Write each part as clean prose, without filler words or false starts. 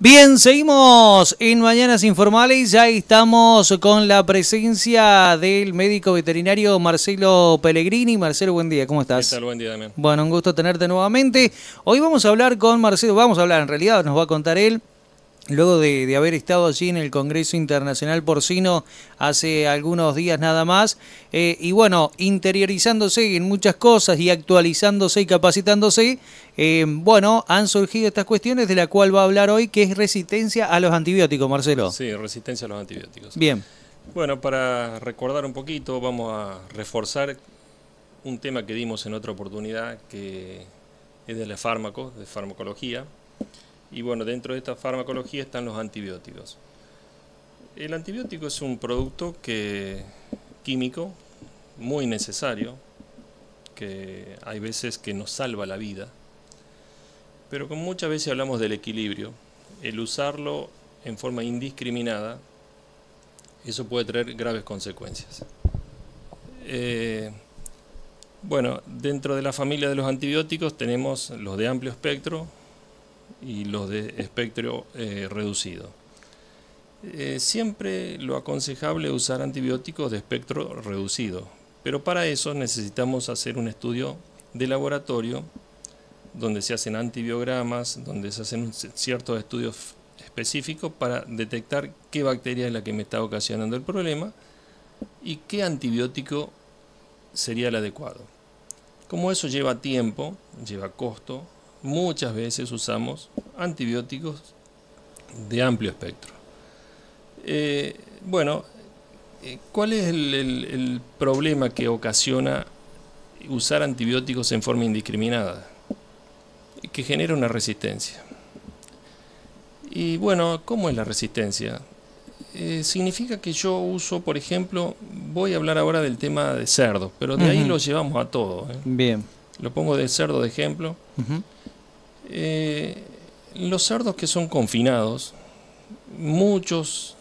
Bien, seguimos en Mañanas Informales. Ya estamos con la presencia del médico veterinario Marcelo Pellegrini. Marcelo, buen día, ¿cómo estás? ¿Qué tal? Buen día, Damián. Bueno, un gusto tenerte nuevamente. Hoy vamos a hablar con Marcelo, en realidad nos va a contar él, luego de haber estado allí en el Congreso Internacional Porcino hace algunos días nada más, y bueno, interiorizándose en muchas cosas y actualizándose y capacitándose, bueno, han surgido estas cuestiones de la cual va a hablar hoy, que es resistencia a los antibióticos, Marcelo. Sí, resistencia a los antibióticos. Bien. Bueno, para recordar un poquito, vamos a reforzar un tema que dimos en otra oportunidad, que es de fármacos, de farmacología. Y bueno, dentro de esta farmacología están los antibióticos. El antibiótico es un producto químico muy necesario, que hay veces que nos salva la vida, pero como muchas veces hablamos del equilibrio, el usarlo en forma indiscriminada, eso puede traer graves consecuencias. Bueno, dentro de la familia de los antibióticos tenemos los de amplio espectro y los de espectro reducido. Siempre lo aconsejable es usar antibióticos de espectro reducido, pero para eso necesitamos hacer un estudio de laboratorio donde se hacen antibiogramas, donde se hacen ciertos estudios específicos para detectar qué bacteria es la que me está ocasionando el problema y qué antibiótico sería el adecuado. Como eso lleva tiempo, lleva costo, muchas veces usamos antibióticos de amplio espectro. Bueno, ¿cuál es el problema que ocasiona usar antibióticos en forma indiscriminada? Que genera una resistencia. Y bueno, ¿cómo es la resistencia? Significa que yo uso, por ejemplo, voy a hablar ahora del tema de cerdos, pero de ahí lo llevamos a todo. Bien. Lo pongo de cerdo de ejemplo. Los cerdos que son confinados, muchos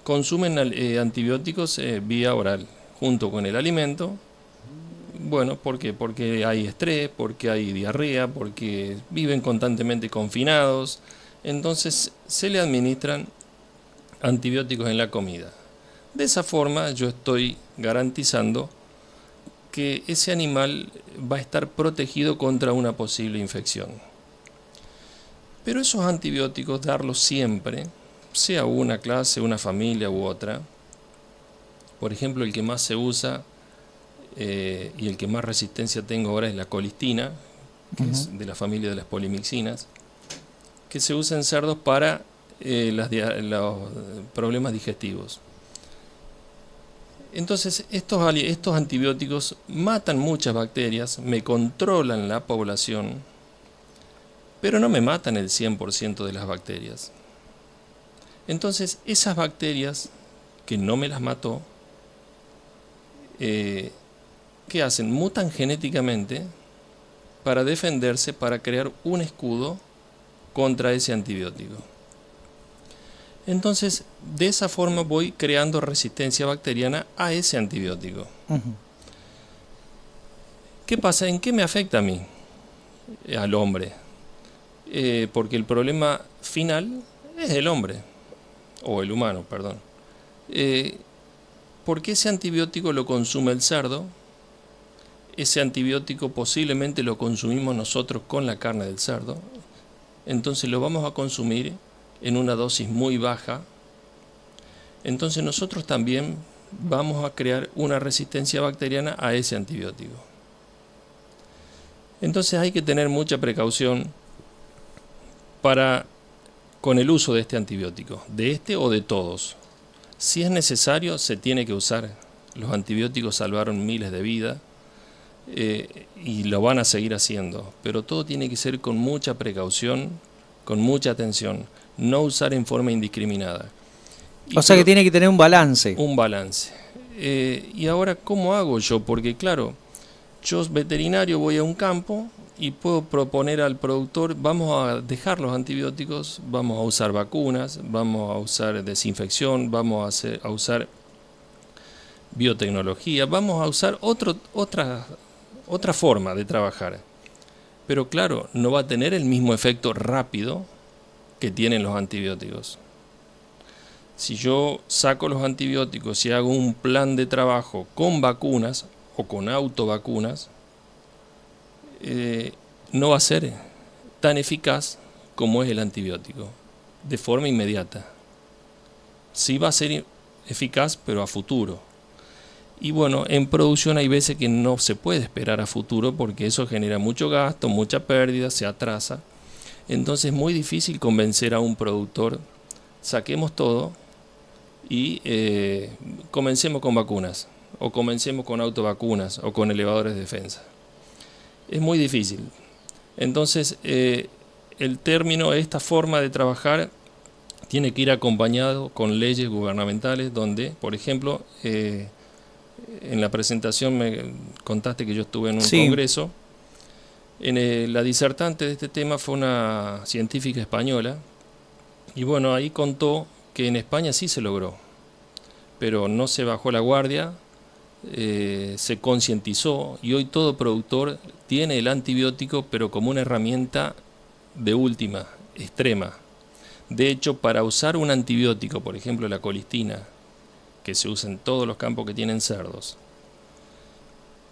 consumen antibióticos vía oral, junto con el alimento. Bueno, ¿por qué? Porque hay estrés, porque hay diarrea, porque viven constantemente confinados. Entonces se le administran antibióticos en la comida. De esa forma yo estoy garantizando que ese animal va a estar protegido contra una posible infección. Pero esos antibióticos, darlos siempre, sea una clase, una familia u otra, por ejemplo, el que más se usa y el que más resistencia tengo ahora es la colistina, que es de la familia de las polimixinas, que se usa en cerdos para los problemas digestivos. Entonces, estos antibióticos matan muchas bacterias, me controlan la población, pero no me matan el 100% de las bacterias. Entonces, esas bacterias que no me las mató, ¿qué hacen? Mutan genéticamente para defenderse, para crear un escudo contra ese antibiótico. Entonces, de esa forma voy creando resistencia bacteriana a ese antibiótico. ¿Qué pasa? ¿En qué me afecta a mí? Al hombre. Porque el problema final es el hombre, o el humano, perdón. Porque ese antibiótico lo consume el cerdo, ese antibiótico posiblemente lo consumimos nosotros con la carne del cerdo, entonces lo vamos a consumir en una dosis muy baja, entonces nosotros también vamos a crear una resistencia bacteriana a ese antibiótico. Entonces hay que tener mucha precaución con el uso de este antibiótico, de este o de todos. Si es necesario, se tiene que usar. Los antibióticos salvaron miles de vidas y lo van a seguir haciendo, pero todo tiene que ser con mucha precaución, con mucha atención, no usar en forma indiscriminada. O sea que tiene que tener un balance. Un balance. Y ahora, ¿cómo hago yo? Porque claro, yo veterinario voy a un campo y puedo proponer al productor, vamos a dejar los antibióticos, vamos a usar vacunas, vamos a usar desinfección, vamos a usar biotecnología, vamos a usar otra forma de trabajar. Pero claro, no va a tener el mismo efecto rápido que tienen los antibióticos. Si yo saco los antibióticos y hago un plan de trabajo con vacunas o con autovacunas, no va a ser tan eficaz como es el antibiótico, de forma inmediata. Sí va a ser eficaz, pero a futuro. Y bueno, en producción hay veces que no se puede esperar a futuro porque eso genera mucho gasto, mucha pérdida, se atrasa. Entonces es muy difícil convencer a un productor, saquemos todo y comencemos con vacunas, o comencemos con autovacunas, o con elevadores de defensa. Es muy difícil. Entonces, el término, esta forma de trabajar, tiene que ir acompañado con leyes gubernamentales donde, por ejemplo, en la presentación me contaste que yo estuve en un congreso. La disertante de este tema fue una científica española, y bueno, ahí contó que en España sí se logró, pero no se bajó la guardia, se concientizó, y hoy todo productor tiene el antibiótico, pero como una herramienta de última, extrema. De hecho, para usar un antibiótico, por ejemplo la colistina, que se usa en todos los campos que tienen cerdos,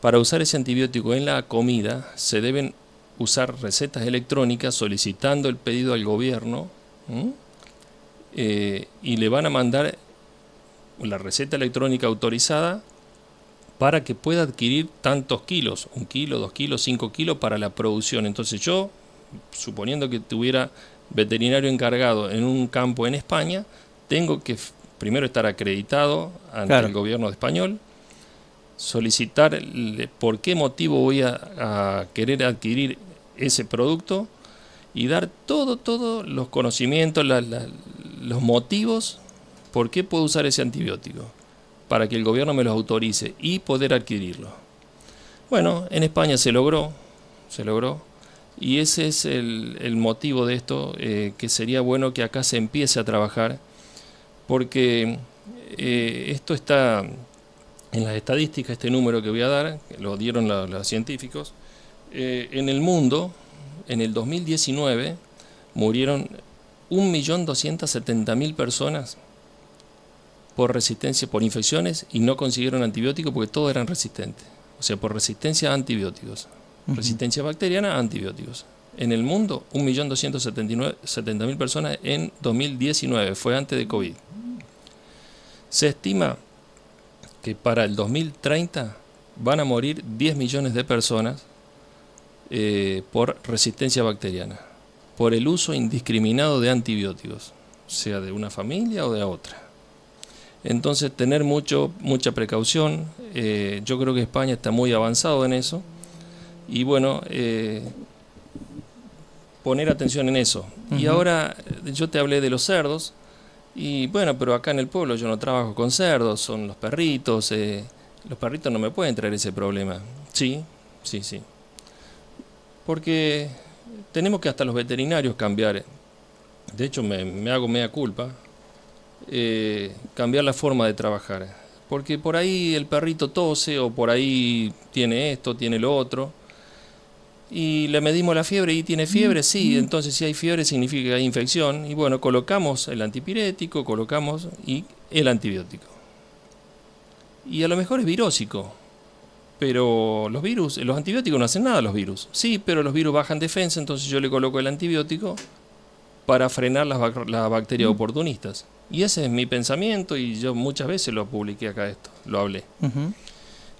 para usar ese antibiótico en la comida se deben usar recetas electrónicas solicitando el pedido al gobierno, y le van a mandar la receta electrónica autorizada para que pueda adquirir tantos kilos, 1 kilo, 2 kilos, 5 kilos para la producción. Entonces yo, suponiendo que tuviera veterinario encargado en un campo en España, tengo que primero estar acreditado ante el gobierno español, solicitar por qué motivo voy a querer adquirir ese producto y dar todos los conocimientos, los motivos por qué puedo usar ese antibiótico, para que el gobierno me los autorice y poder adquirirlo. Bueno, en España se logró, y ese es el motivo de esto, que sería bueno que acá se empiece a trabajar, porque esto está en las estadísticas, este número que voy a dar, que lo dieron los científicos. En el mundo, en el 2019, murieron 1.270.000 personas por resistencia, por infecciones, y no consiguieron antibióticos porque todos eran resistentes. O sea, por resistencia a antibióticos. Resistencia bacteriana a antibióticos. En el mundo, 1.270.000 personas en 2019, fue antes de COVID. Se estima que para el 2030 van a morir 10 millones de personas por resistencia bacteriana, por el uso indiscriminado de antibióticos, sea de una familia o de otra. Entonces, tener mucha precaución. Yo creo que España está muy avanzado en eso. Y bueno, poner atención en eso. Y ahora, yo te hablé de los cerdos. Y bueno, pero acá en el pueblo yo no trabajo con cerdos, son los perritos. Los perritos no me pueden traer ese problema. Sí. Porque tenemos que hasta los veterinarios cambiar. De hecho, me hago mea culpa. Cambiar la forma de trabajar, porque por ahí el perrito tose, o por ahí tiene esto, tiene lo otro, y le medimos la fiebre y tiene fiebre, sí, entonces si hay fiebre significa que hay infección, y bueno, colocamos el antipirético, y el antibiótico, y a lo mejor es virósico, pero los antibióticos no hacen nada a los virus, sí, pero los virus bajan defensa, entonces yo le coloco el antibiótico para frenar las bacterias oportunistas. Y ese es mi pensamiento, y yo muchas veces lo publiqué acá, lo hablé.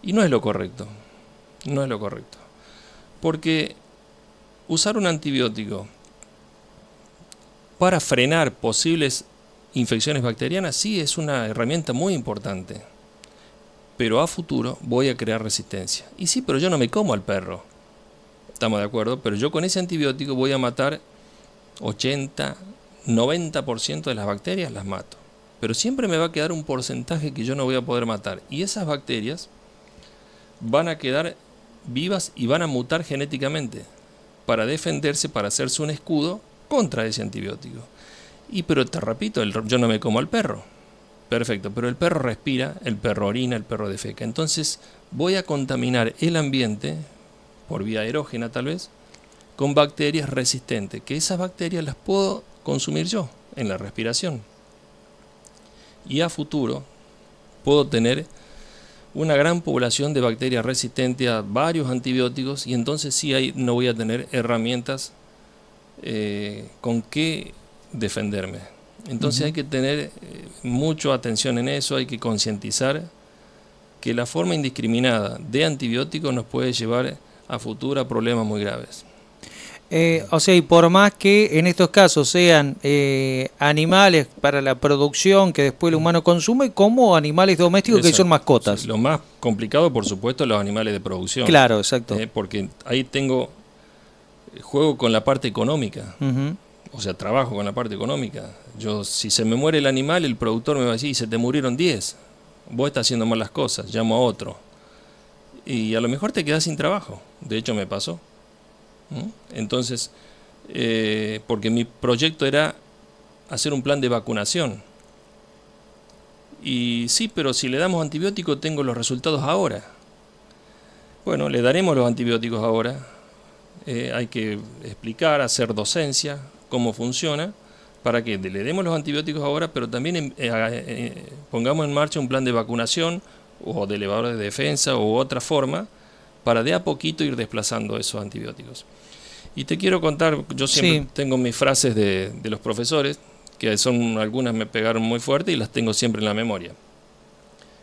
Y no es lo correcto, porque usar un antibiótico para frenar posibles infecciones bacterianas sí es una herramienta muy importante, pero a futuro voy a crear resistencia. Y sí, pero yo no me como al perro, estamos de acuerdo, pero yo con ese antibiótico voy a matar 80, 90% de las bacterias, las mato. Pero siempre me va a quedar un porcentaje que yo no voy a poder matar. Y esas bacterias van a quedar vivas y van a mutar genéticamente para defenderse, para hacerse un escudo contra ese antibiótico. Pero te repito, yo no me como al perro. Perfecto, pero el perro respira, el perro orina, el perro defeca. Entonces voy a contaminar el ambiente, por vía aerógena tal vez, con bacterias resistentes, que esas bacterias las puedo consumir yo en la respiración. Y a futuro puedo tener una gran población de bacterias resistentes a varios antibióticos, y entonces sí no voy a tener herramientas con qué defenderme. Entonces hay que tener mucha atención en eso, hay que concientizar que la forma indiscriminada de antibióticos nos puede llevar a futuro a problemas muy graves. O sea, y por más que en estos casos sean animales para la producción que después el humano consume, como animales domésticos. Exacto. Que son mascotas. Sí, lo más complicado, por supuesto, los animales de producción. Claro, exacto. Porque ahí juego con la parte económica. O sea, trabajo con la parte económica. Si se me muere el animal, el productor me va a decir, se te murieron 10. Vos estás haciendo mal las cosas, llamo a otro. Y a lo mejor te quedás sin trabajo. De hecho, me pasó. Entonces, porque mi proyecto era hacer un plan de vacunación. Y sí, pero si le damos antibióticos, tengo los resultados ahora. Bueno, le daremos los antibióticos ahora. Hay que explicar, hacer docencia, cómo funciona, para que le demos los antibióticos ahora, pero también pongamos en marcha un plan de vacunación o de elevadores de defensa u otra forma, para de a poquito ir desplazando esos antibióticos. Y te quiero contar, yo siempre tengo mis frases de los profesores, que algunas me pegaron muy fuerte y las tengo siempre en la memoria.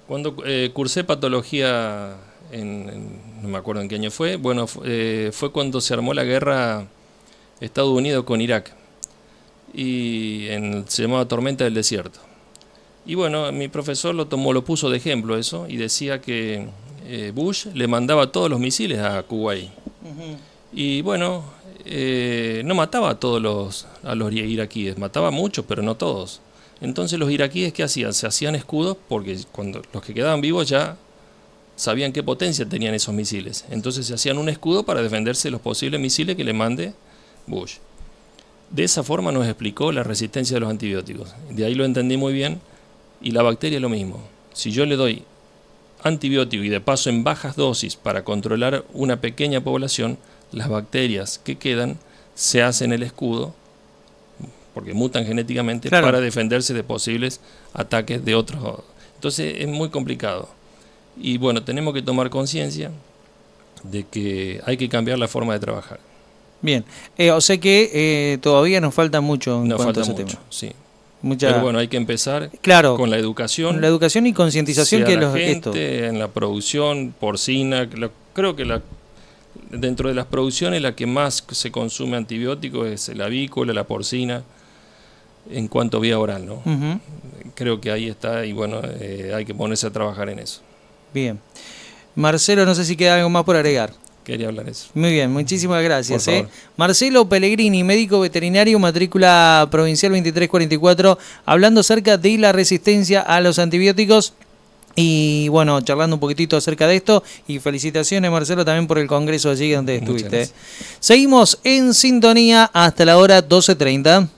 Cuando cursé patología, no me acuerdo en qué año fue, bueno, fue cuando se armó la guerra Estados Unidos con Irak, y se llamaba Tormenta del Desierto. Y bueno, mi profesor lo puso de ejemplo eso, y decía que Bush le mandaba todos los misiles a Kuwait. Y bueno, no mataba a todos los iraquíes, mataba a muchos, pero no todos. Entonces los iraquíes, ¿qué hacían? Se hacían escudos, porque cuando los que quedaban vivos ya sabían qué potencia tenían esos misiles. Entonces se hacían un escudo para defenderse de los posibles misiles que le mande Bush. De esa forma nos explicó la resistencia de los antibióticos. De ahí lo entendí muy bien. Y la bacteria es lo mismo. Si yo le doy antibiótico y de paso en bajas dosis para controlar una pequeña población, las bacterias que quedan se hacen el escudo, porque mutan genéticamente, claro, para defenderse de posibles ataques de otros. Entonces es muy complicado. Y bueno, tenemos que tomar conciencia de que hay que cambiar la forma de trabajar. Bien, o sea que todavía nos falta mucho en cuanto a ese tema. Sí. Pero bueno, hay que empezar, claro, con la educación. La educación y concientización que la gente en la producción porcina. Creo que dentro de las producciones la que más se consume antibióticos es la avícola, la porcina, en cuanto a vía oral, ¿no? Creo que ahí está, y bueno, hay que ponerse a trabajar en eso. Bien. Marcelo, no sé si queda algo más por agregar. Quería hablar eso. Muy bien, muchísimas gracias. Marcelo Pellegrini, médico veterinario, matrícula provincial 2344, hablando acerca de la resistencia a los antibióticos y bueno, charlando un poquitito acerca de esto. Y felicitaciones, Marcelo, también por el congreso allí donde estuviste. Seguimos en sintonía hasta la hora 12:30.